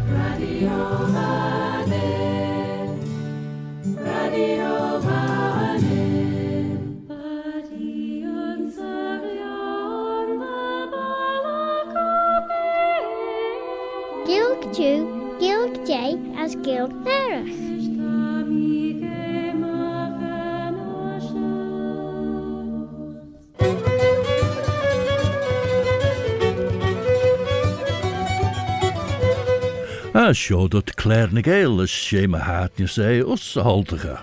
Radio Vannin, Radio Vannin. Badion Saglion the Balakope. Gilg Jew, Gilg Jay, as Gilg Nerach. As sure dat Claare na Gael as sé my heart you say us a haltiger.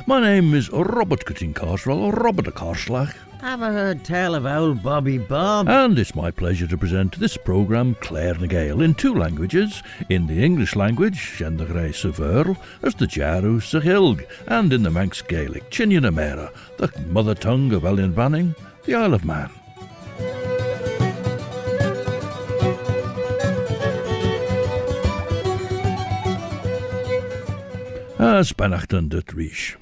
My name is Robert Cutting Carswell, or Robert a Carslach. Have I heard tell of old Bobby Bob? And it's my pleasure to present this programme Claare na Gael in two languages, in the English language, Shendagray Severl, as the Jaru Sahilg, and in the Manx Gaelic, Chinyanamera, the mother tongue of Elin Vanning, the Isle of Man. As Banachtan de Trish.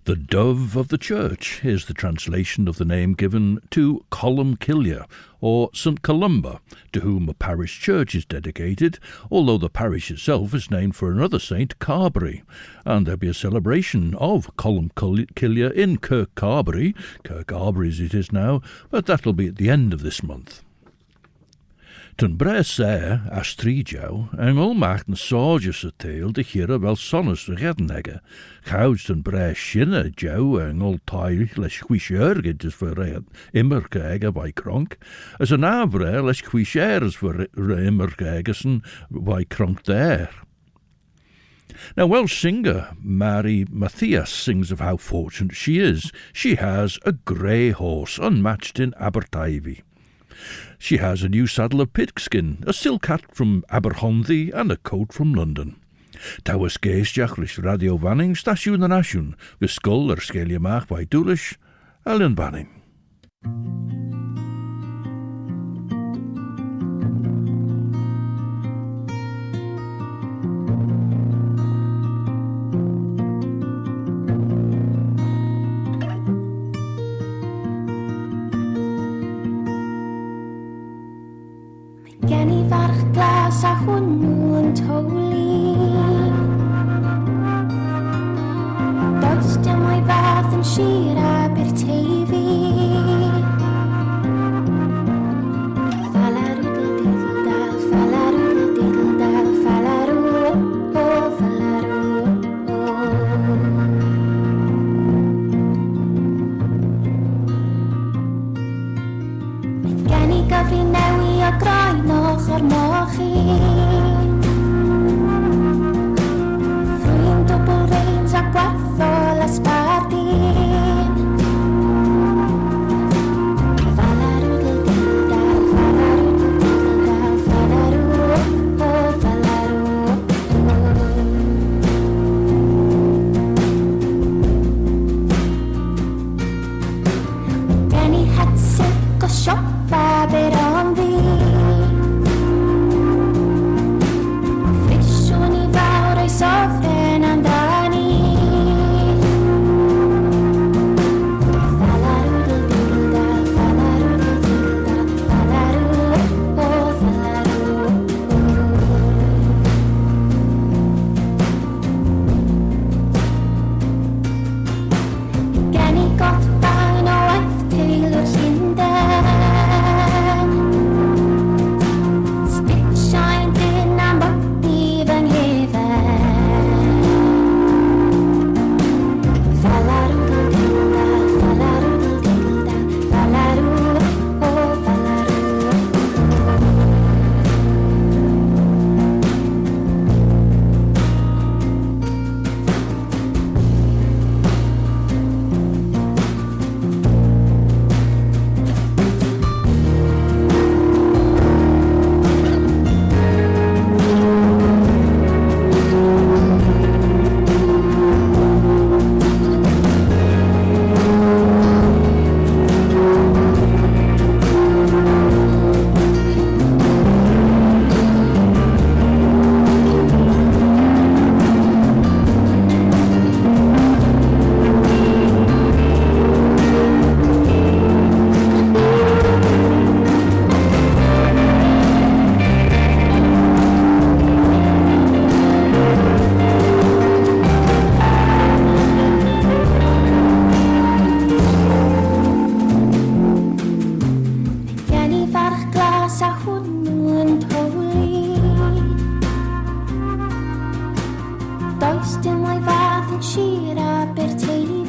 The Dove of the Church is the translation of the name given to Colum Killey, or St. Columba, to whom a parish church is dedicated, although the parish itself is named for another saint, Carbory, and there'll be a celebration of Colum Killey in Kirk Arbory as it is now, but that'll be at the end of this month. Ten bre sé as tríjou, engel macht een sorges a tale de hire wel sonnes redden Gouds ten bre shinne jou engel tail les quishurgid is voor immer kege bij kronk, as een avre les quishers voor immer kegesen bij kronk there. Now, Welsh singer Mary Matthias sings of how fortunate she is. She has a grey horse unmatched in Abertavy. She has a new saddle of pigskin, a silk hat from Aberhonddy, and a coat from London. Towers geestjach ris Radio Vanning, station en asjoen, we skull skeelje maag bij Doelish, Ellen Vanning. Genny farch glas a hwnnw yn towli. Does dim o'i fath yn sir Aberteifi. Shira per teulu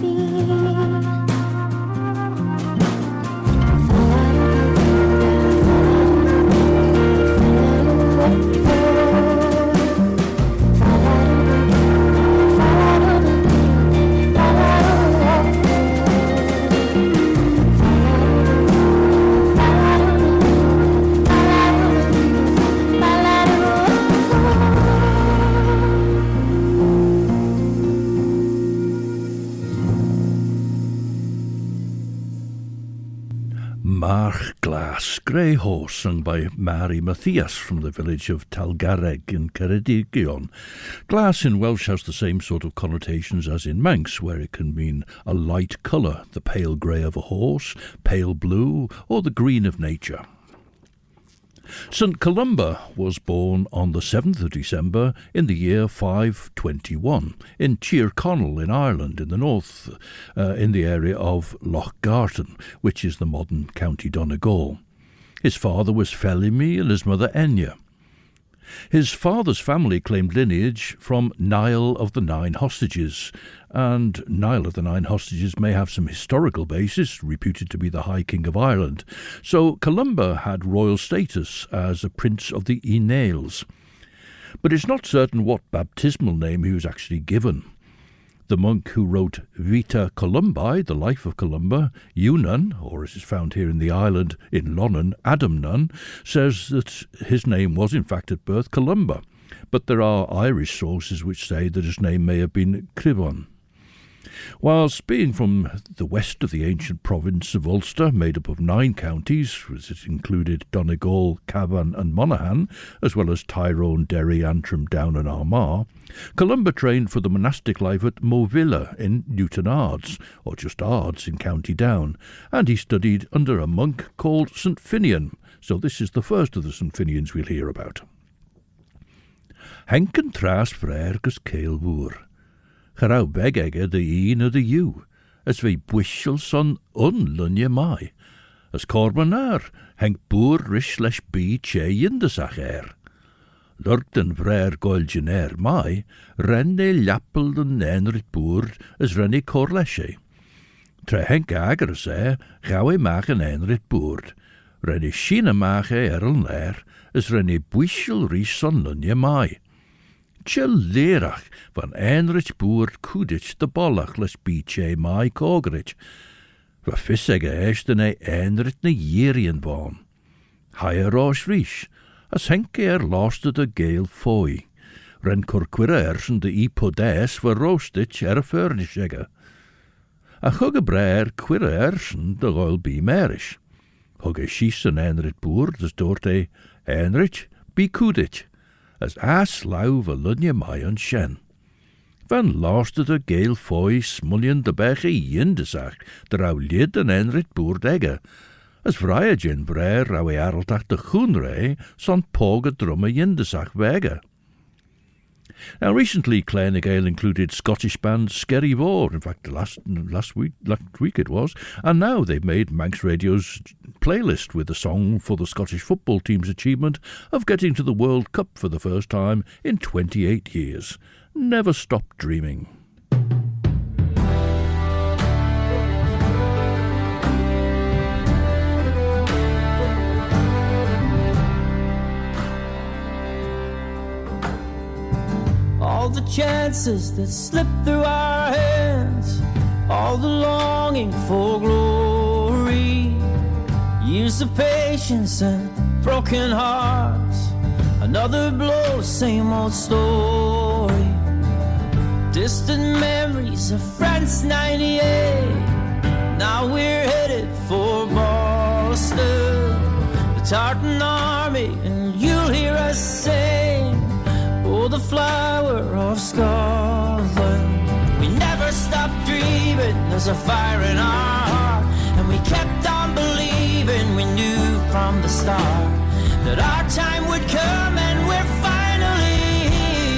March Glass, Grey Horse, sung by Mary Matthias from the village of Talgareg in Ceredigion. Glass in Welsh has the same sort of connotations as in Manx, where it can mean a light colour, the pale grey of a horse, pale blue, or the green of nature. St Columba was born on the 7th of December in the year 521 in Tyrconnell in Ireland in the north, in the area of Loch Garten, which is the modern County Donegal. His father was Felimy and his mother Enya. His father's family claimed lineage from Niall of the Nine Hostages, and Niall of the Nine Hostages may have some historical basis, reputed to be the High King of Ireland. So Columba had royal status as a prince of the Nails. But it's not certain what baptismal name he was actually given. The monk who wrote Vita Columbae, the life of Columba, Eunan, or as is found here in the island in Lonnon, Adamnan, says that his name was in fact at birth Columba, but there are Irish sources which say that his name may have been Cribon. Whilst being from the west of the ancient province of Ulster, made up of 9 counties, as it included Donegal, Cavan and Monaghan, as well as Tyrone, Derry, Antrim, Down and Armagh, Columba trained for the monastic life at Movilla in Newton Ards, or just Ards in County Down, and he studied under a monk called St Finian, so this is the first of the St Finians we'll hear about. Henken tras frère gus Cael Charaw beg ege the een of the you, as we bwysiol son unlunje mai, as corbanar, henk boer rish lesh bi che yindesach Lurgden frère goilgener mai, renne lappel den enrit boer, as renne corleshe. Tre henk ager se, gawe mach en enrit boer, renne shine mach erl ner, as renne bwysiol rish son lunje mai. Chill lerach van enrich boer kudich de bollach les biche mai kogrich. Va fissege echten enrit ne jerien baan. Haier roos rish, as henke loste de Gael fooi. Ren corquirersen de ipodes va roostich furnishege. A hugge brer quirersen de royal be merish. Hugge schies en enrit boer, dus doorte enrich be kudich. As aslauw va lunje mai an shen. Van lasted de Gael fooi smuljen de beche jindesach, de rauw lid en enrit boer degge. As vrije gin brer rauw areltach de groenrei, son poge drumme jindesach wege. Now recently Claare Gael included Scottish band Skerry Vore, in fact last week it was, and now they've made Manx Radio's playlist with a song for the Scottish football team's achievement of getting to the World Cup for the first time in 28 years. Never Stop Dreaming. All the chances that slip through our hands, all the longing for glory, years of patience and broken hearts, another blow, same old story. Distant memories of France 98, now we're headed for Boston. The Tartan Army, and you'll hear us sing, oh, the flower of Scotland. We never stopped dreaming, there's a fire in our heart, and we kept on believing. We knew from the start that our time would come, and we're finally here.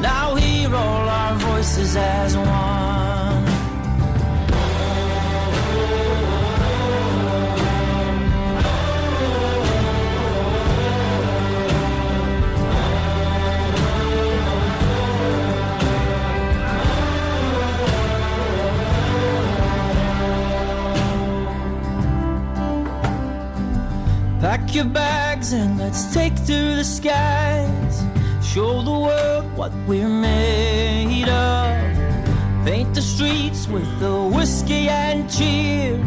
Now hear all our voices as one. your bags and let's take to the skies. Show the world what we're made of. Paint the streets with the whiskey and cheer.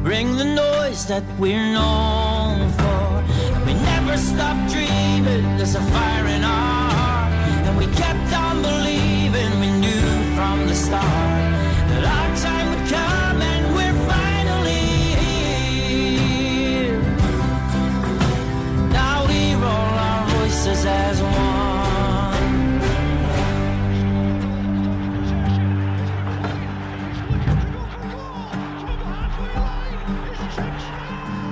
Bring the noise that we're known for. And we never stop dreaming, there's a fire in our heart. And we kept on believing, we knew from the start that our time would come and we're finally here. Now we roll our voices as one.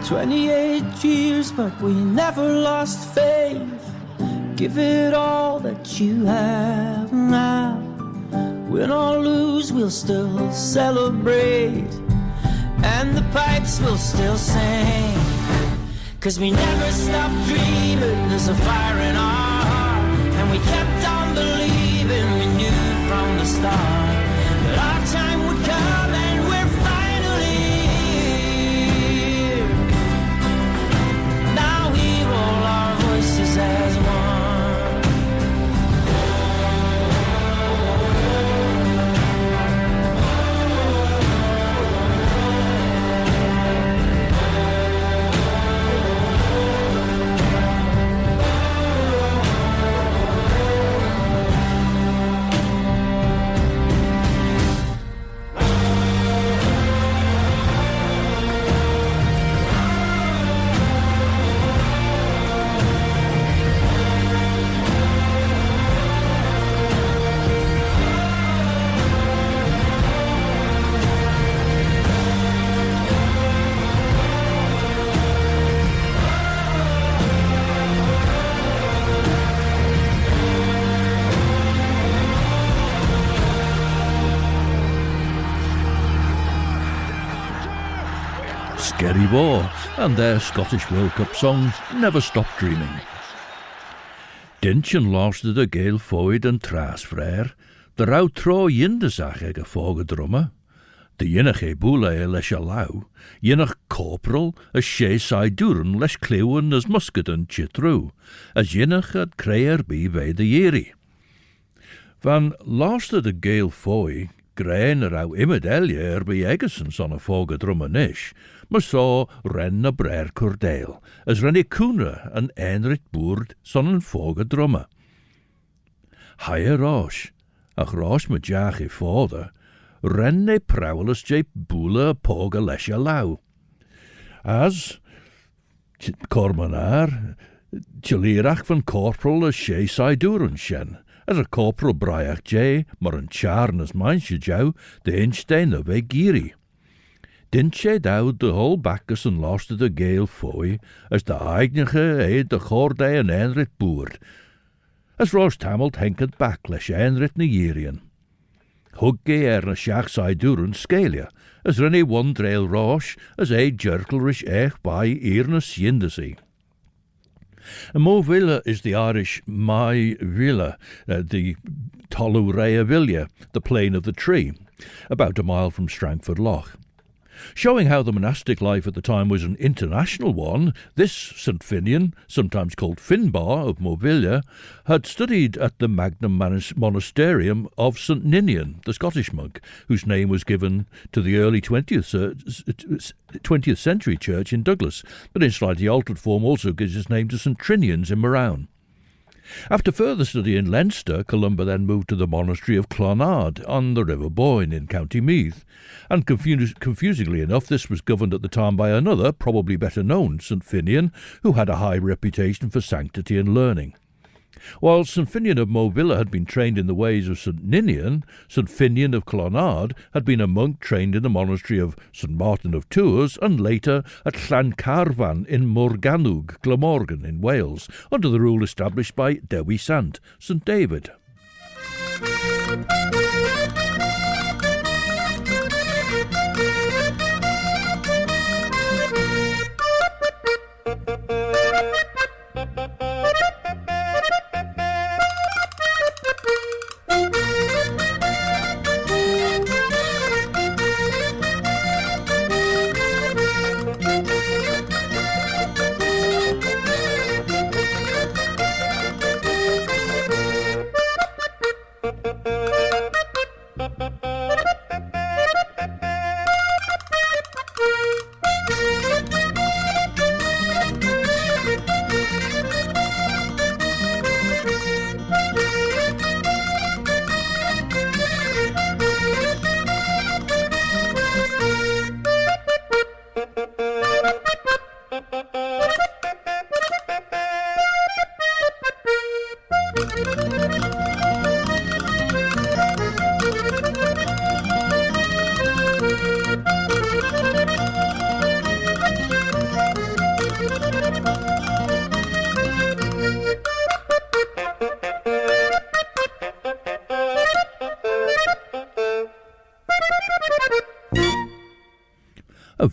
28 years, but we never lost faith. Give it all that you have now. Win or lose, we'll still celebrate. And the pipes will still sing. 'Cause we never stop dreaming, there's a fire in our heart. And we kept on believing, we knew from the start that our time would come and we're finally here. Now we roll our voices as one. Scary War and their Scottish World Cup song Never Stop Dreaming. Dintjen luisterde Gael Foyd en Tras Frère, de rauw tro jindesach eg a drumme, de jinnach e boele e leis a lau, jinnach corporal a she sai duren leis clewen as musket en chitru, as jinnach at Claare be bij de jeri. Van luisterde Gael Foyd Grain rauw immed elje by Eggerson son a drumme nish, maar so ren a brer cordeel, as ren e coonra an enrit boerd son an drumme. Haie rosh, ach rosh me jach e fode, ren e prowlus je boele a poga lesja lau. As, cormanar, tjilirach van corporal a she sai duren shen, as a corporal braiach jay, maar een charnes manche jou, de instein of e giri. Dint she doud de whole bakkes en loste de Gael fooi, as de eignige e de gorde en enrit boerd, as roos tamelt henkend back les enrit na jirian. Hugge na shach sai duren scalia, as renne one trail rosh, as e jerkelrish ech by earnest yindesi. Mo Villa is the Irish Mai Villa, the Tolu Rea Villa, the plain of the tree, about a mile from Strangford Lough. Showing how the monastic life at the time was an international one, this St. Finian, sometimes called Finbar of Morvillia, had studied at the Magnum Monasterium of St. Ninian, the Scottish monk, whose name was given to the early 20th century church in Douglas, but in slightly altered form also gives its name to St. Trinian's in Moraun. After further study in Leinster, Columba then moved to the monastery of Clonard on the River Boyne in County Meath, and confusingly enough this was governed at the time by another, probably better known, St. Finian, who had a high reputation for sanctity and learning. While St. Finian of Movilla had been trained in the ways of St. Ninian, St. Finian of Clonard had been a monk trained in the monastery of St. Martin of Tours and later at Llancarvan in Morgannwg, Glamorgan in Wales, under the rule established by Dewi Sant, St. David.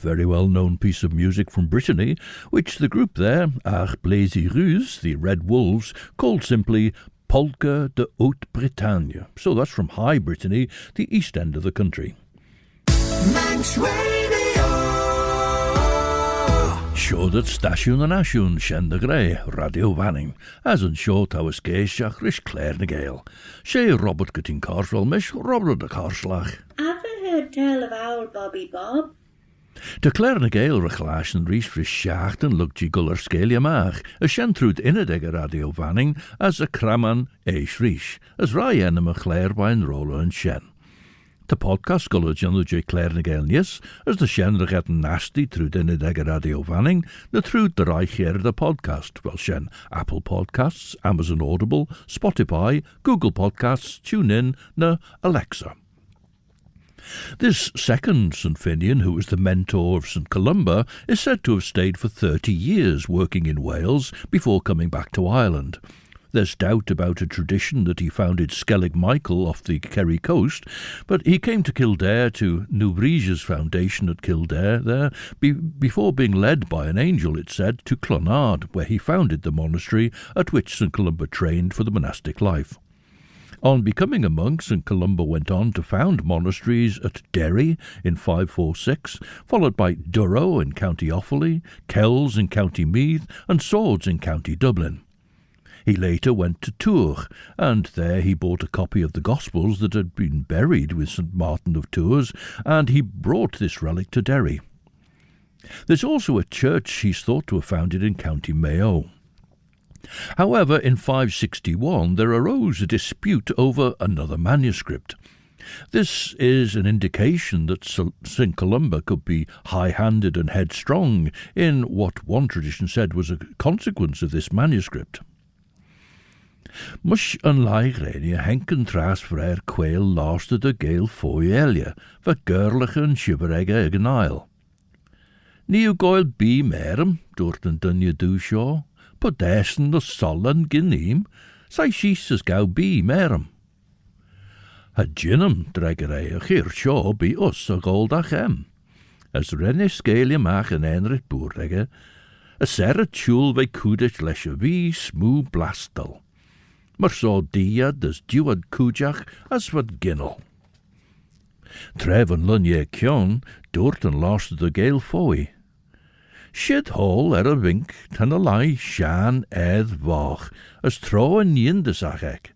very well-known piece of music from Brittany, which the group there, Ach Plaisirus, the Red Wolves, called simply Polka de Haute-Bretagne. So that's from High Brittany, the east end of the country. Manx Radio. Seo dat stasiwn yn asiwn Sien de Grey, Radio Fanning, as yn seo tawas geisiach rish Claare na Gael. She Robert gytyn Carswell mish Robert de Carslach. Ever heard tell of old Bobby Bob? De Claare na Gael rechlaas en ries fris sjacht en lukje guller skelia maag, a shen trud innedegge Radio Fanning, as a kraman eish ries, as rai enem a Claare wijn roller en shen. De podcast guller John J. Claare na Gael nies, as de shen reget nasty trud innedegge Radio Fanning, de trud de rai hier de podcast, wel shen Apple Podcasts, Amazon Audible, Spotify, Google Podcasts, TuneIn, na Alexa. This second St. Finian, who was the mentor of St. Columba, is said to have stayed for 30 years working in Wales before coming back to Ireland. There's doubt about a tradition that he founded Skellig Michael off the Kerry coast, but he came to Kildare to New Breeze's foundation at Kildare there, before being led by an angel, it said, to Clonard, where he founded the monastery at which St. Columba trained for the monastic life. On becoming a monk, St. Columba went on to found monasteries at Derry in 546, followed by Durrow in County Offaly, Kells in County Meath, and Swords in County Dublin. He later went to Tours, and there he bought a copy of the Gospels that had been buried with St. Martin of Tours, and he brought this relic to Derry. There's also a church he's thought to have founded in County Mayo. However, in 561 there arose a dispute over another manuscript. This is an indication that St. Columba could be high-handed and headstrong in what one tradition said was a consequence of this manuscript. Mush an laighrenia henken tras frer quail lasted de Gael foielia, va gurlige en shibberege ag an aisle. Niu goil be merem, dort an dunje do shaw, Podessen the sollen gineem, sai shees as gau be merem. Ha ginnum dregerei hier shaw be us a goldach as renne scalia mach an enrit boerrege, a serre chul ve kudich lesje wie smoo blastel. Maar so diad as duad kujach as wat ginnel. Treven lunje kion, dort an lost the Gael foy. Shid hol a wink tan a lai shan edd vach, as tro an yindesach ek.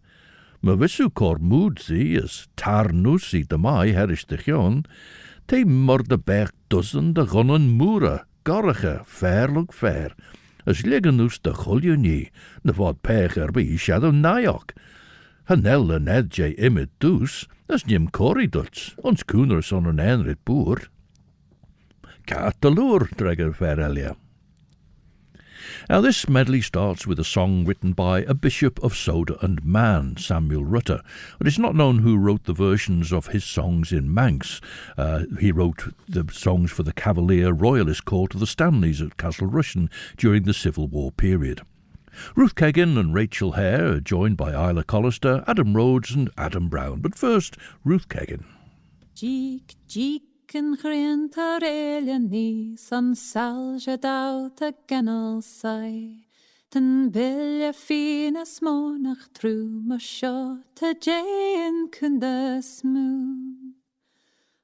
Ma vissu cor mood zi as tarnusi de mai herish de chion, te mor de berg dozen de gonnen moera, gorige, fairlug fair, as liggenus de chulju na vod pech bi shadow naiok. Hanel en edje imit dus, as nim cori duts, ons cooner son an enrit boer. Cataloor, Dregger Farelia. Now this medley starts with a song written by a bishop of Soda and Man, Samuel Rutter, but it's not known who wrote the versions of his songs in Manx. He wrote the songs for the Cavalier Royalist Court of the Stanleys at Castle Rushen during the Civil War period. Ruth Keggin and Rachel Hare are joined by Isla Collister, Adam Rhodes and Adam Brown, but first, Ruth Keggin. Jeek, jeek. Yn chrin tar eilian ni, son salja daut a gennel sai. Ten bilja fina smonach trú ma seo, ta jain kunda smoo.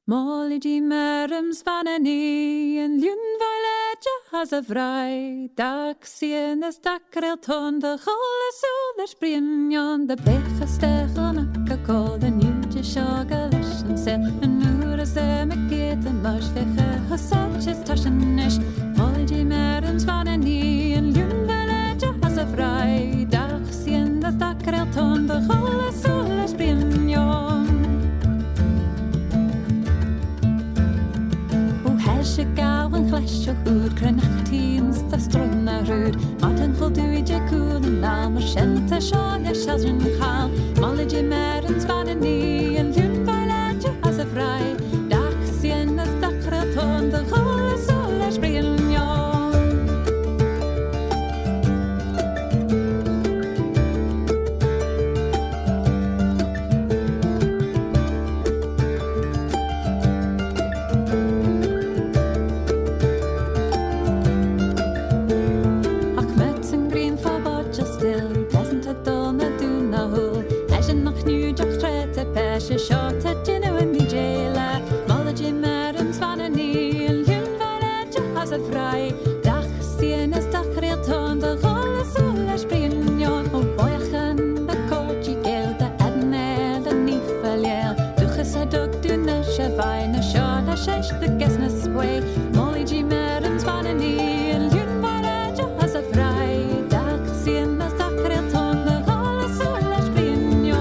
Molly di merums vanani, en ljun vaileja has a vrai. Dak sien as dakrel ton, de cholle soler sprimjon, de becha stechon akka kol, de newtje shogalish, en se, en nura se me get, en lush veche, hasatjes tasjenish. Molly di merums vanani, en ljun vaileja has a vrai. Dak sien as dakrel ton, de cholle soler sprimjon. Hesje gauw en glesje goed, krenach teens, da stronna ruud. Martin voldoeide koel en naam, maar schente sjolje sjazren gaal. Malledje merens van en nie, en ljun veiledje as a vrij. Dag zien as dakraton, de golle soler springen jong. she shot at dinner in me jaila. Mology madams van a knee, and Lynn van Edge has a fry. Dach sien is dach reelton, de rolle sola springen, o boychen, de coachy gale, de adne, de nifaliel. Duches a dug du na shavai, na shot a shesh, the guessness way. Mology madams van a knee, and Lynn van Edge has a fry. Dach sien is dach reelton, de rolle sola springen.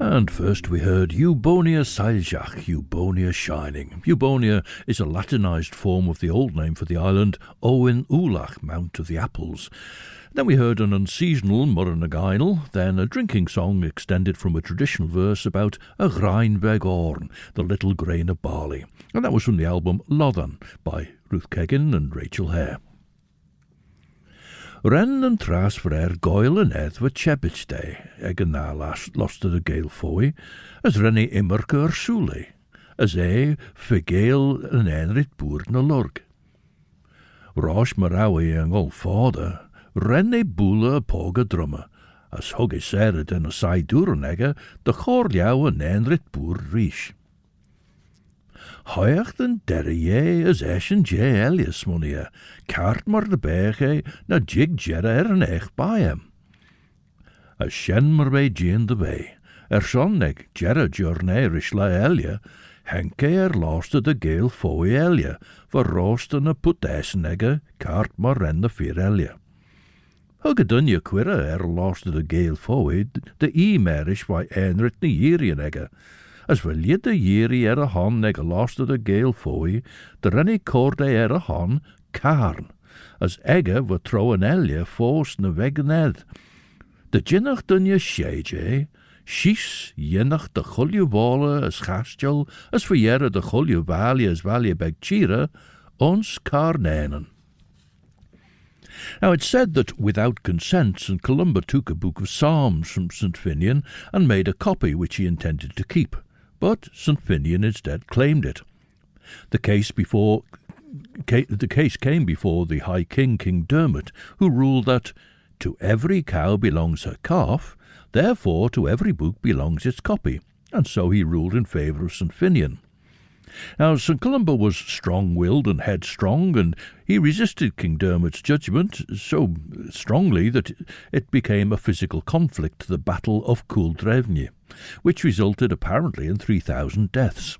And first we heard Eubonia Sailzach, Eubonia Shining. Eubonia is a Latinized form of the old name for the island, Owen Ulach, Mount of the Apples. Then we heard an unseasonal Murren Gael, then a drinking song extended from a traditional verse about a Greinbeg Orn, the little grain of barley. And that was from the album Loddan by Ruth Keggin and Rachel Hare. Ren and tras for Gael and Edward Chebich Day, egen na lost the Gael foy, as Rennie Immerke Sule, as for Gael and Enrit Boer na Lurg. Rosh Marawi and all father, Rennie Boele Poga Drummer, as Huggy Sarah den a Sai Durenegge, de Chorliau and Enrit Boer Rish. Hoiach den derrié as Eshen J. Elias monia, kaart maar de berge, na jig jerra en echt bij hem. As shen maar bij Jane de way, sonnig jerra journey rishla Elia, henke loste de Gael foe Elia, voor roosten a put essenegge, kaart maar ren de vier Elia. Hugedunje quirra loste de Gael foe, de merish by enrit ne jirienegge, as wil je de jiri a han neg loste de Gael foe, de rennie corde a han, Karn, as egge we trouwen Elia foos na wegened. De jinnach dunje sheje, Shies jinnach de chulje wale as chastjel, as verjere de chulje valie as valie beg chira, ons karnenen. Now it's said that without consent St. Columba took a book of Psalms from St. Finian and made a copy which he intended to keep, but St. Finian instead claimed it. The case came before the High King, King Dermot, who ruled that to every cow belongs her calf, therefore to every book belongs its copy, and so he ruled in favour of St. Finian. Now, St. Columba was strong-willed and headstrong, and he resisted King Dermot's judgment so strongly that it became a physical conflict, the Battle of Culdrevne, which resulted apparently in 3,000 deaths.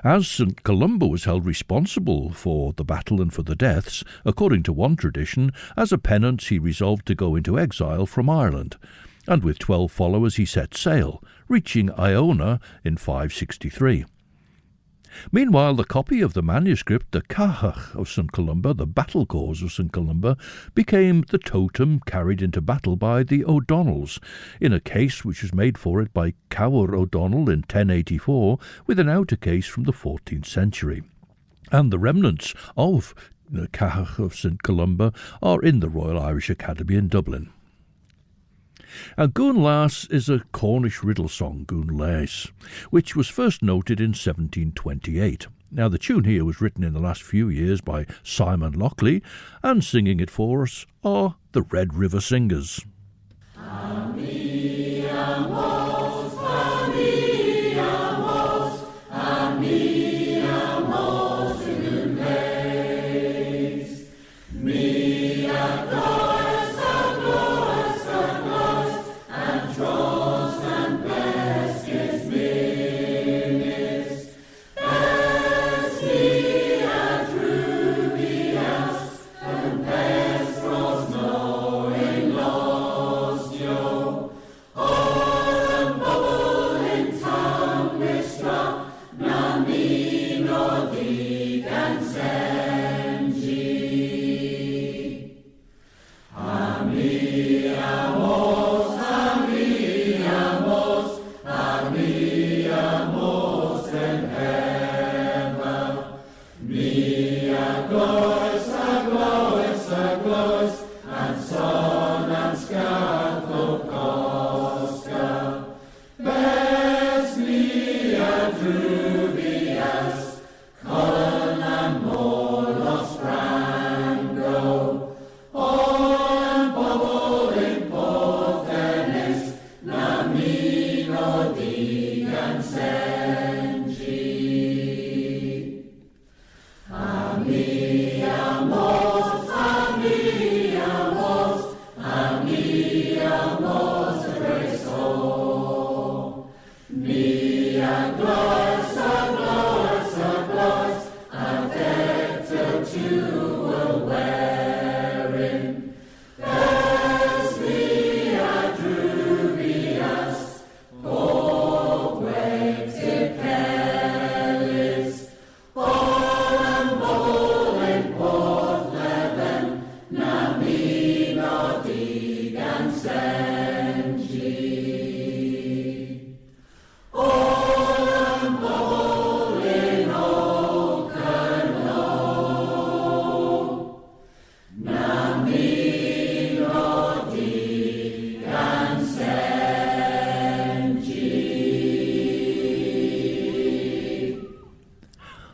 As St Columba was held responsible for the battle and for the deaths, according to one tradition, as a penance he resolved to go into exile from Ireland, and with 12 followers he set sail, reaching Iona in 563. Meanwhile, the copy of the manuscript, the Cahach of St Columba, the battle cause of St Columba, became the totem carried into battle by the O'Donnells, in a case which was made for it by Caer O'Donnell in 1084, with an outer case from the 14th century. And the remnants of the Cahach of St Columba are in the Royal Irish Academy in Dublin. Now, Gún Las is a Cornish riddle song, Gún Laes, which was first noted in 1728. Now, the tune here was written in the last few years by Simon Lockley, and singing it for us are the Red River Singers.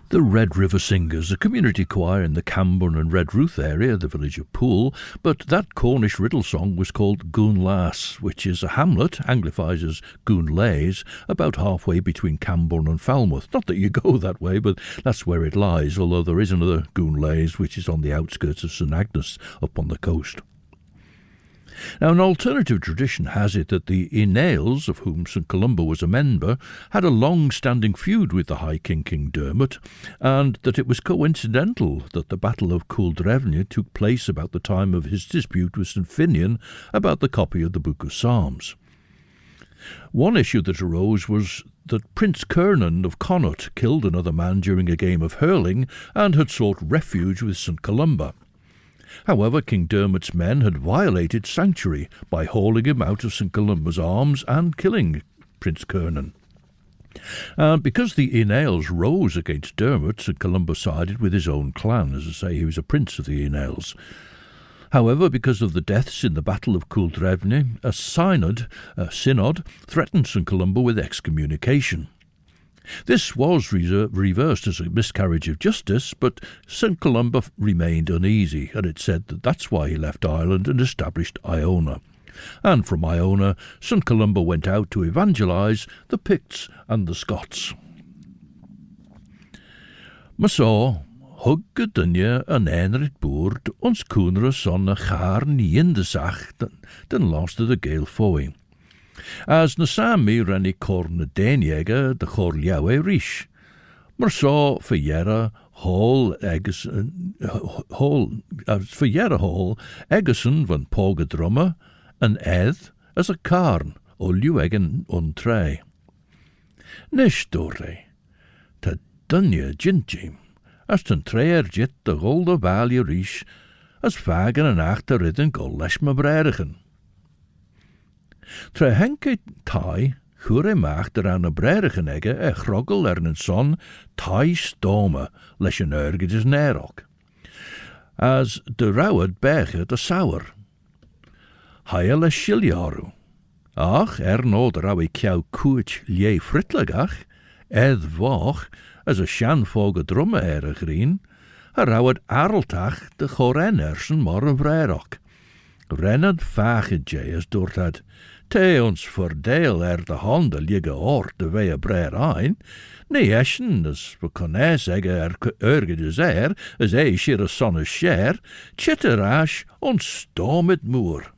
The Red River Singers, a community choir in the Camborne and Redruth area, the village of Poole, but that Cornish riddle song was called Gún Las, which is a hamlet, anglified as Gún Laes, about halfway between Camborne and Falmouth. Not that you go that way, but that's where it lies, although there is another Gún Laes, which is on the outskirts of St Agnes, up on the coast. Now, an alternative tradition has it that the Inales, of whom St Columba was a member, had a long-standing feud with the High King, King Dermot, and that it was coincidental that the Battle of Culdrefne took place about the time of his dispute with St Finian about the copy of the Book of Psalms. One issue that arose was that Prince Kernan of Connaught killed another man during a game of hurling and had sought refuge with St Columba. However, King Dermot's men had violated sanctuary by hauling him out of St Columba's arms and killing Prince Kernan. And because the Inales rose against Dermot, St Columba sided with his own clan. As I say, he was a prince of the Inales. However, because of the deaths in the Battle of Culdrefne, a synod threatened St Columba with excommunication. This was reversed as a miscarriage of justice, but St Columba remained uneasy, and it said that that's why he left Ireland and established Iona. And from Iona, St Columba went out to evangelise the Picts and the Scots. Maso, hug gydynja yn enrit bwrd, ons cwnra son a char ni in de sach, den lost the Gael foe. As na Sami renni corn Daniega de Chorliawe rish. Mar sá verjere hol Egerson van Pogedrumme en Ed as a carn o Lewegen on tre. Nish dorre, ta dunje jintjim, as ten treer jit de golde valje rish, as vagen en achter ridden go lesh me bredigen. Tre henke tai, chure macht er aan een bredigen egge, groggel een son, tai stome, lesh een urgedis nerok. As de rauwed bege de sauer. Heile shiljaru. Ach, no de rauwe kjau koet lie fritlegach, woch, as a sjanfoge drumme green, a rauwed arltach de chorenersen mor een vrerok. Rennend vage as doort het, te ons voordeel de handen liggen oort de wee breer ein, nee eschen, as we kunnen zeggen urgedis as shir sonne scher, chitterash ons storm het moer.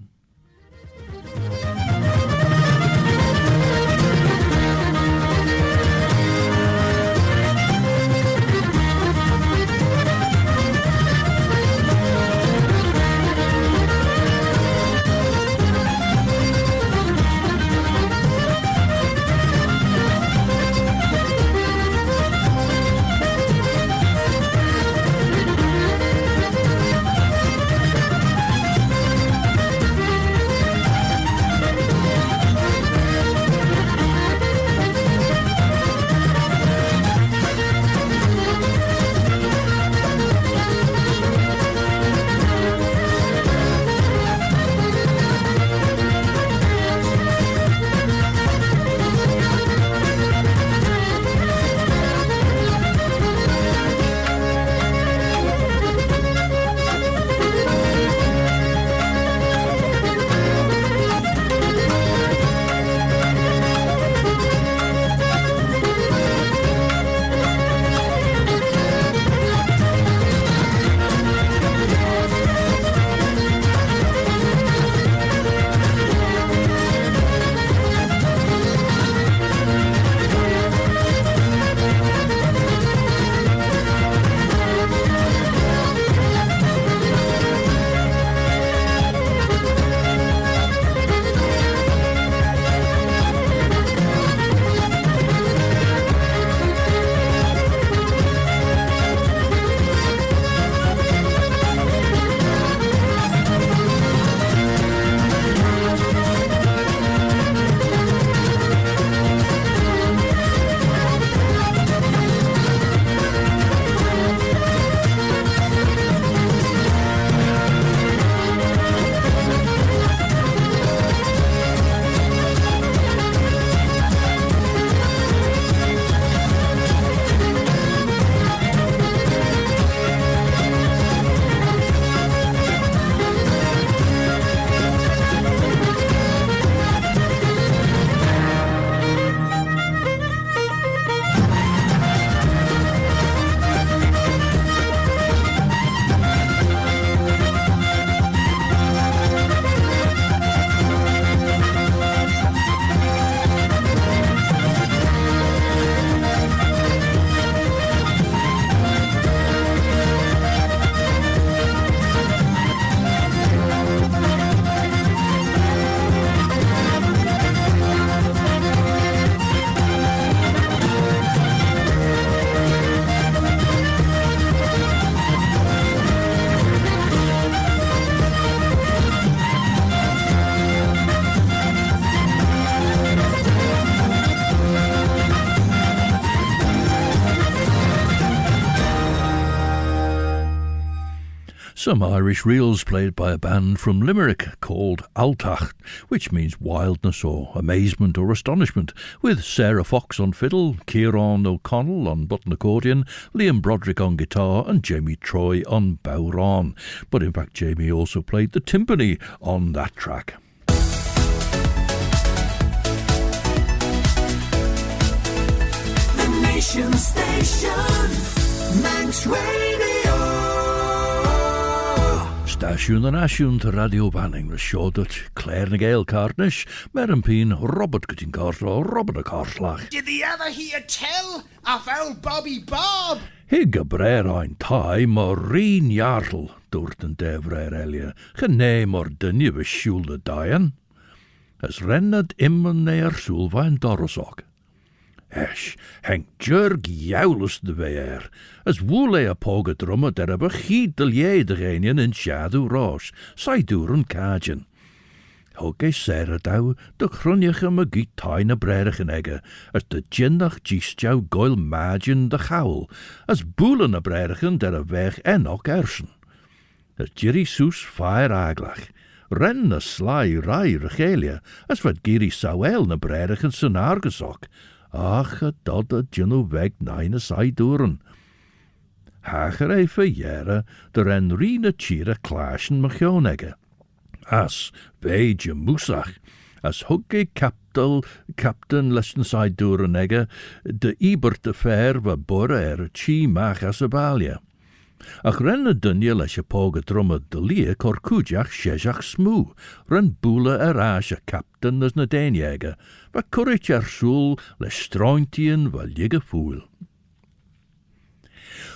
Some Irish reels played by a band from Limerick called Altach, which means wildness or amazement or astonishment, with Sarah Fox on fiddle, Kieran O'Connell on button accordion, Liam Broderick on guitar and Jamie Troy on bowron. But in fact Jamie also played the timpani on that track. The Nation Station, Manx Radio. Dasiwn yn asiwn to Radio Banning, the show that Claare na Gael Carnish, Peen Robert Gutting Cartlaw, Robert a Cartlach. Did the ever hear tell of old Bobby Bob? Hig a brer ein tai, mor reen jarl, dort en devrer elia, gene mor dunje we shule daien. As renned immen neer sulvain dorosok. Esh, henk jurg joulus de weer, as woele a poge drumme der a bechied de jedegenen in shadu roos, sai duren kajen. Hoge serre dau, de grunjige me giet taine brerigen egge, as de jinnach gistjou goil magen de gaul, as boelen a brerigen der a weg en ook ersen. As jirri soes fire aglach, ren a sly rai regelia, as wat giri sauel na brerigen sen argesok, ach, dat a jinno weg nine sai duren. Hager even jere, der en rine tjire klaasjen machjonegge. As veje moesach, as hugge captain lessen sai durenegge, de ibert fair wa borre chi mach as a balia. Ach renne dunje lesje poge drumme de lie kor kujach shejach smoo, ren boele aas a captain as na denjege, wa kurrit soel les strointien wa ligge fool.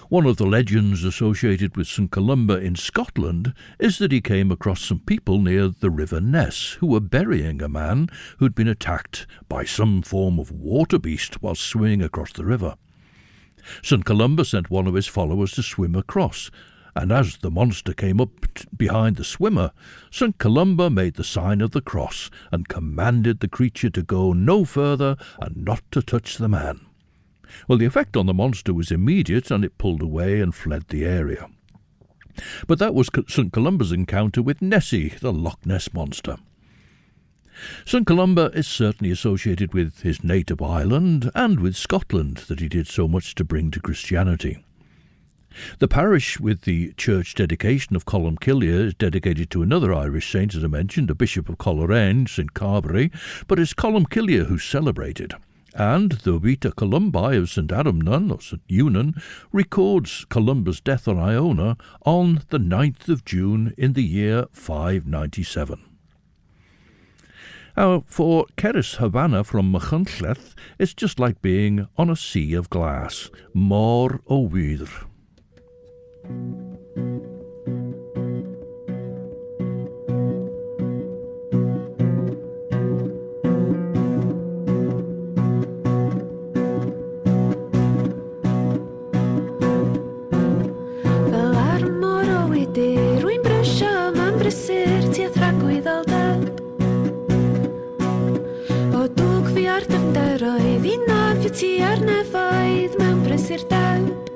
One of the legends associated with St. Columba in Scotland is that he came across some people near the River Ness who were burying a man who'd been attacked by some form of water beast while swimming across the river. St. Columba sent one of his followers to swim across, and as the monster came up behind the swimmer, St. Columba made the sign of the cross and commanded the creature to go no further and not to touch the man. Well, the effect on the monster was immediate, and it pulled away and fled the area. But that was St. Columba's encounter with Nessie, the Loch Ness monster. St. Columba is certainly associated with his native island and with Scotland that he did so much to bring to Christianity. The parish with the church dedication of Colum Killey is dedicated to another Irish saint, as I mentioned, a bishop of Claare, St. Arbory, but it's Colum Killey who's celebrated. And the Vita Columbae of St. Adamnan, or St. Eunan, records Columba's death on Iona on the 9th of June in the year 597. For Ceris Havana from Machynlleth, it's just like being on a sea of glass, more o wyr. Ti ar nefoedd mewn brysur dawb.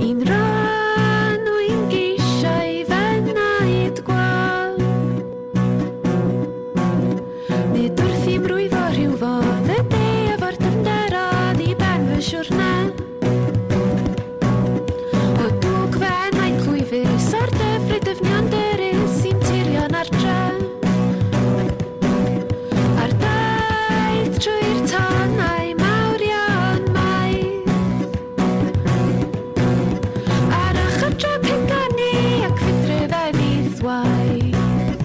Un ran o un geisiau fenaid gwal. Nid wrth I brwyddo rhyw fodd y de efo'r dyfnderod I ben fy siwrna. O dwg fenaid clwyfus o'r dyfryd dyfnion dyrus sy'n tirion ar dra. Trwy'r tonnau mawr iawn maith. Ar ychydig pingani ac fyddryf e fydd waith.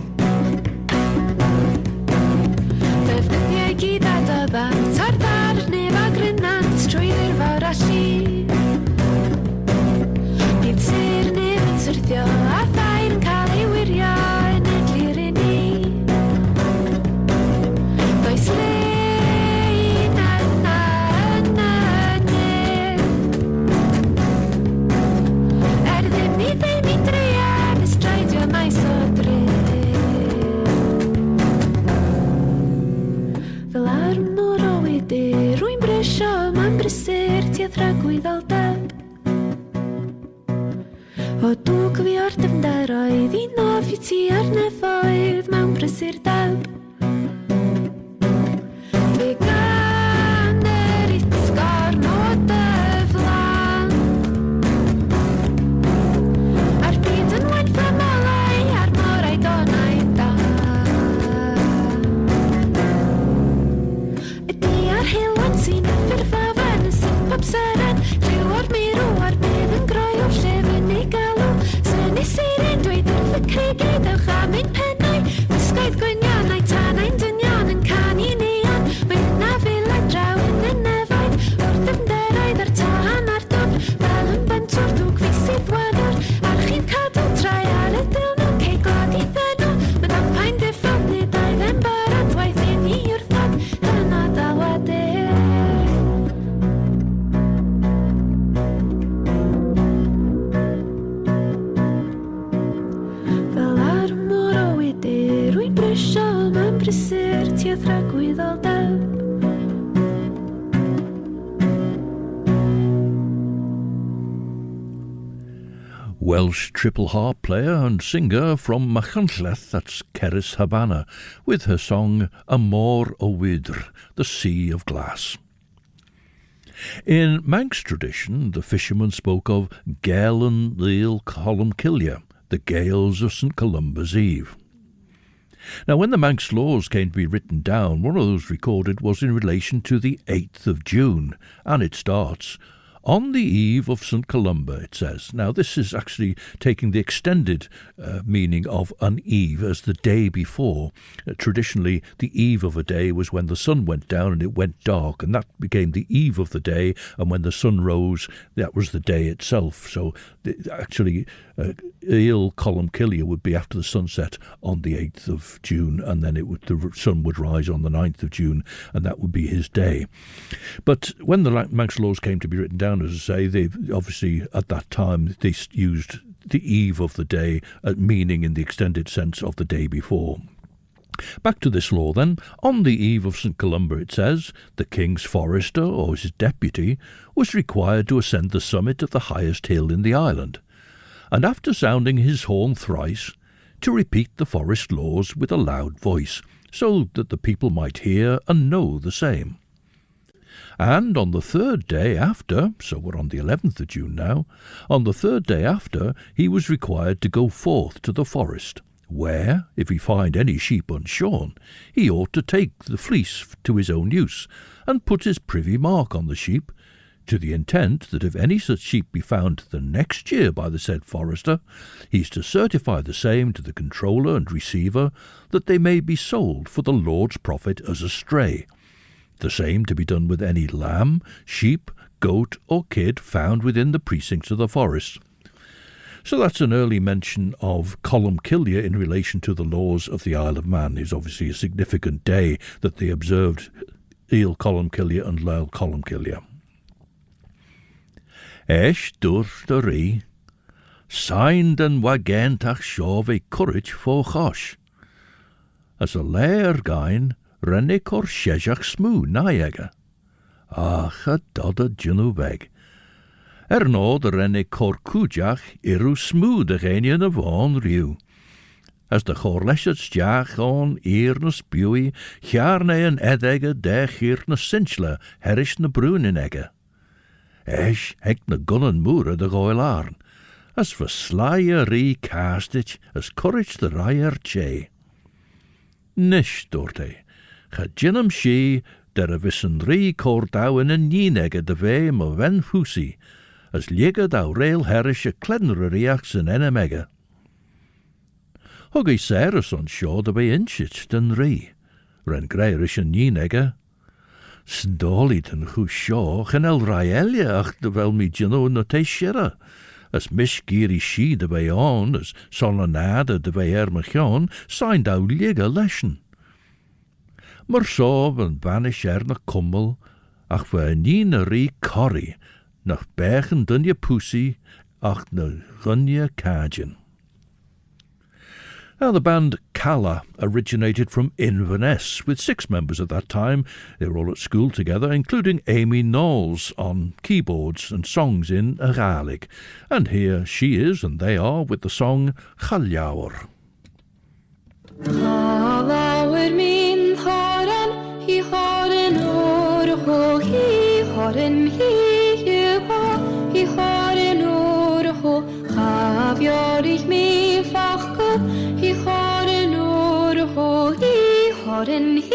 Defnyddiau gyd a dybant ar ddarnif a grynant trwy'r fawr allu. Bydd sir neb yn syrthio a thair yn cael ei wirio yn edlir I ni. Does le O dwg fi o'r dyfnderoedd I nofio ti ar nefoedd mewn brysur dawb. Fe gan yr itgorn o dyflan A'r byd yn wain fflamolau ar morau donau da. Ydy ar hilwan sy'n ffurfa fan y sy'n bob seren Rhyw o'r mirw ar bydd yn groi o'r llefyn I galw Sy'n y creigiau am ein pennau Dysgoedd gwyniannau tanau'n dynion yn canu neon Mae yna fel a draw yn y nefoedd O'r dyfnderaidd ar tân a'r dwb Fel yn bentwr dwg fisydd wanwr Ar chi'n cadw trai ar y dilnw Cei glad i ddenw Mae dampain diffodd nid oedd yn barod Waith i ni wrthod yn adalwadur Fel ar y môr o wydyr Rwy'n brysio ma'n brysur Tiodd rhagwyddol daw Welsh triple harp player and singer from Machynlleth, that's Cerys Habana, with her song A Môr o Wydr, the Sea of Glass. In Manx tradition, the fishermen spoke of Gael and Laa Colum Killey, the gales of St. Columba's Eve. Now, when the Manx laws came to be written down, one of those recorded was in relation to the 8th of June, and it starts, On the eve of St. Columba, it says. Now, this is actually taking the extended meaning of an eve as the day before. Traditionally, the eve of a day was when the sun went down and it went dark, and that became the eve of the day, and when the sun rose, that was the day itself. So, actually, Laa Colum Killey would be after the sunset on the 8th of June, and then the sun would rise on the 9th of June, and that would be his day. But when the Manx laws came to be written down, as I say, they obviously at that time they used the eve of the day, meaning in the extended sense of the day before. Back to this law then. On the eve of St. Columba, it says, the king's forester, or his deputy, was required to ascend the summit of the highest hill in the island, and after sounding his horn thrice, to repeat the forest laws with a loud voice, so that the people might hear and know the same. And on the third day after, so we're on the 11th of June now, on the third day after, he was required to go forth to the forest, where, if he find any sheep unshorn, he ought to take the fleece to his own use, and put his privy mark on the sheep, to the intent that if any such sheep be found the next year by the said forester, he is to certify the same to the controller and receiver, that they may be sold for the Lord's profit as a stray. The same to be done with any lamb, sheep, goat, or kid found within the precincts of the forest. So that's an early mention of Colum Killey in relation to the laws of the Isle of Man. It's obviously a significant day that they observed Laa Colum Killey and Laa Colum Killey. Esh dwr dy ri, sain den wagentach sio fe courage fo chosh. As a lair gain, renne cor shejach smoo na ega. Ach a dod a djunu beg. No de renne cor cwjach iru smoo de genian of on riw. As de chorleshet stjach on eer na spui, charne en edege dech hier na cinchla, herish na bruin ege. Esh hek na gunnan moere de goilarn, as for slye ri castich, as courage the ryer che. Nish dorte, ga jinnam she, der a vissen ri cordouwen en nienege de vee mo wen fusi, as liege dou rail herish a clenreriachs en enemege. Huggy Sarah on shaw de be inchich den ri, ren greirish en nienege. Sdolid en goed shaw, gen el raelia ach de wel mi jino no te shira, as mishgiri she de be on, as solonade de be machon, sein dou liege leschen. Maar so en banish na kummel, ach we nien ri corrie, nach bergen dunje pussy, ach na gunje cajin. Now, the band Claare originated from Inverness, with 6 members at that time. They were all at school together, including Amy Knowles on keyboards and songs in Gaelic. And here she is, and they are, with the song Challaur. Challaur min horan, hi horan orho, hi horan hi horan orho, chaviorig mi fachka, hi horan orho, hi horan hi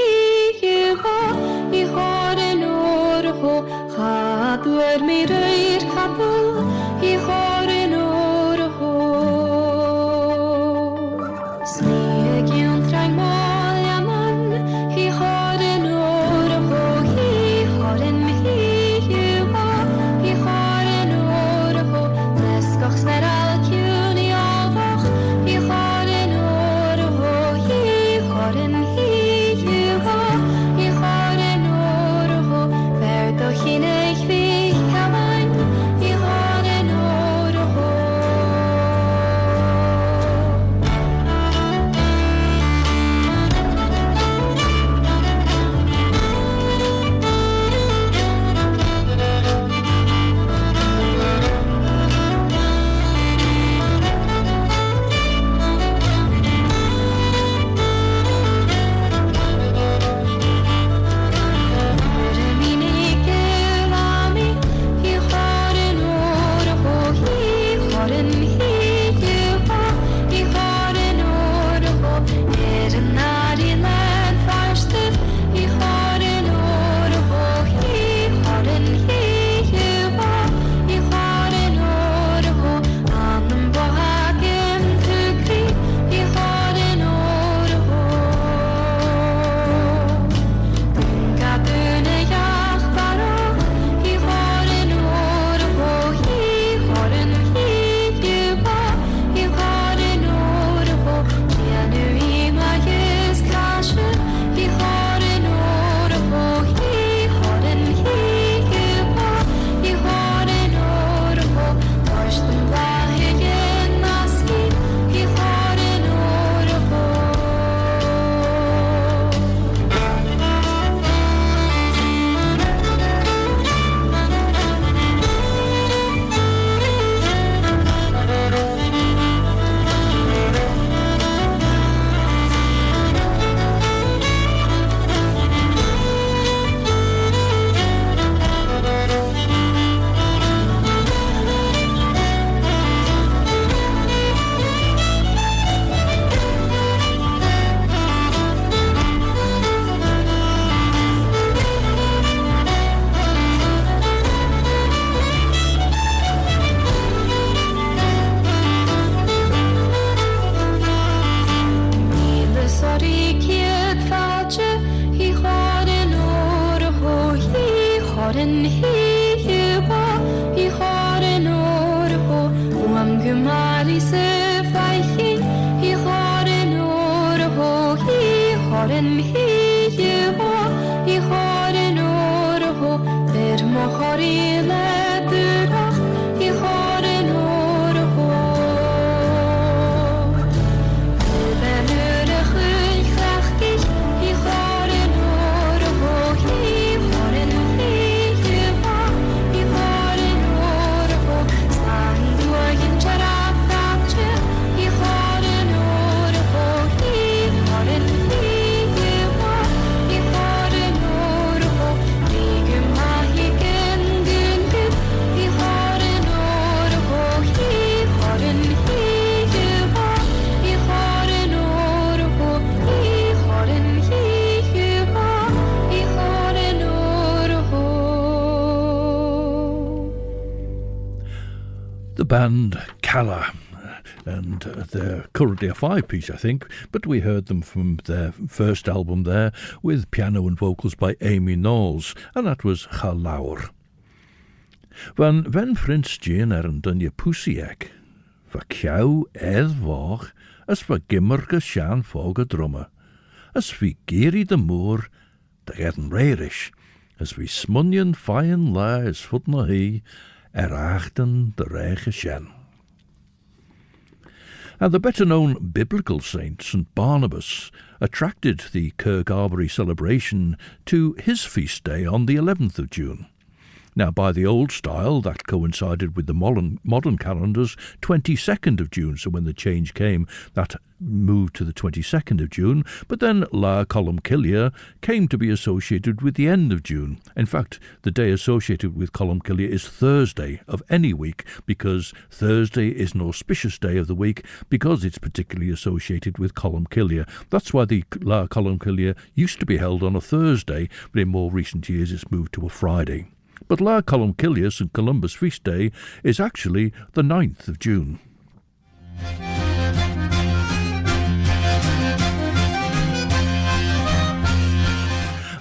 horan orho, chadur mi reir kapel, hi horan orho. en hiwa, I har en orho, o am gumari se faihin, I har en orho, I har en hiwa, I har en orho, der mohori ledurach, I har en orho. The band Claare, and they're currently a 5-piece, I think, but we heard them from their first album there with piano and vocals by Amy Knowles, and that was Gael. When Prince Jean yn dynnu pwsieg, fa ciaw foch, as fa gimmerge sian fog a drumme, as fi geri de moor, de gedden reirish, as vi smunjen faien la is fut na hi, achten de reiche shen. And the better-known biblical saint, St. Barnabas, attracted the Kirk Arbory celebration to his feast day on the 11th of June. Now, by the old style, that coincided with the modern calendar's 22nd of June, so when the change came, that moved to the 22nd of June, but then Laa Colum Killey came to be associated with the end of June. In fact, the day associated with Colum Killey is Thursday of any week, because Thursday is an auspicious day of the week, because it's particularly associated with Colum Killey. That's why the Laa Colum Killey used to be held on a Thursday, but in more recent years it's moved to a Friday. But Laa Colum Killey, St. Columba's feast day, is actually the 9th of June.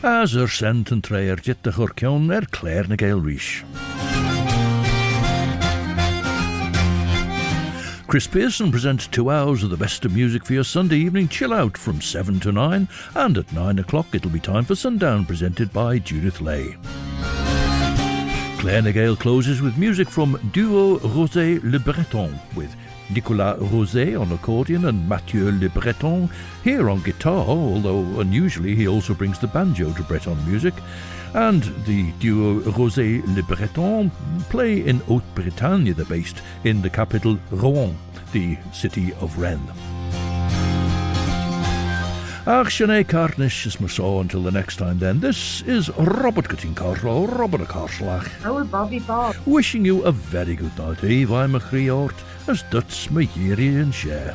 As sent and treir jit de chorcion Claare na Gael Rish. Chris Pearson presents 2 hours of the best of music for your Sunday evening chill out from 7 to 9, and at 9 o'clock it'll be time for Sundown, presented by Judith Lay. Claare na Gael closes with music from duo Rosé Le Breton, with Nicolas Rosé on accordion and Mathieu Le Breton here on guitar, although unusually he also brings the banjo to Breton music. And the duo Rosé Le Breton play in Haute-Bretagne. They're based in the capital Rouen, the city of Rennes. Ach, Sinead Carnish is my saw until the next time then. This is Robert Gutting-Carlow, Robert Carslach. Oh, Bobby Bob. Wishing you a very good night, Eve. I'm a Chriort, as Duts my Yeri and Share.